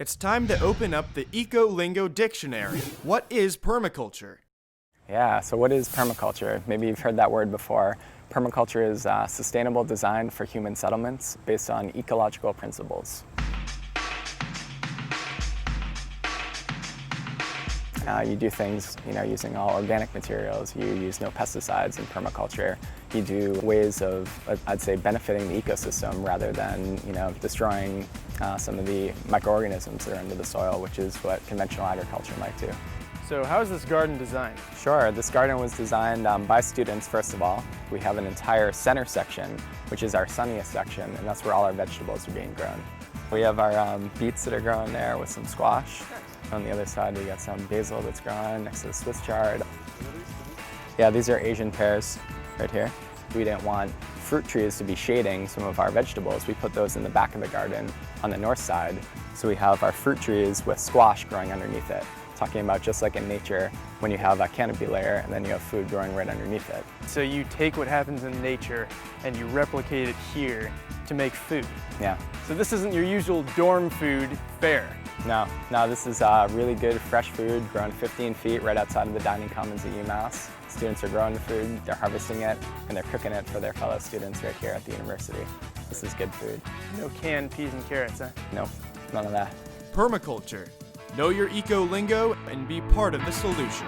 It's time to open up the Eco-Lingo Dictionary. What is permaculture? Yeah, so what is permaculture? Maybe you've heard that word before. Permaculture is sustainable design for human settlements based on ecological principles. You do things, using all organic materials. You use no pesticides in permaculture. You do ways of, I'd say, benefiting the ecosystem rather than, destroying some of the microorganisms that are under the soil, which is what conventional agriculture might do. So how is this garden designed? Sure, this garden was designed by students, first of all. We have an entire center section, which is our sunniest section, and that's where all our vegetables are being grown. We have our beets that are growing there with some squash. On the other side, we got some basil that's growing next to the Swiss chard. Yeah, these are Asian pears right here. We didn't want fruit trees to be shading some of our vegetables. We put those in the back of the garden on the north side. So we have our fruit trees with squash growing underneath it. Talking about just like in nature, when you have a canopy layer and then you have food growing right underneath it. So you take what happens in nature and you replicate it here to make food. Yeah. So this isn't your usual dorm food fare. No, this is really good fresh food grown 15 feet right outside of the dining commons at UMass. Students are growing the food, they're harvesting it, and they're cooking it for their fellow students right here at the university. This is good food. No canned peas and carrots, huh? Nope, none of that. Permaculture. Know your eco-lingo and be part of the solution.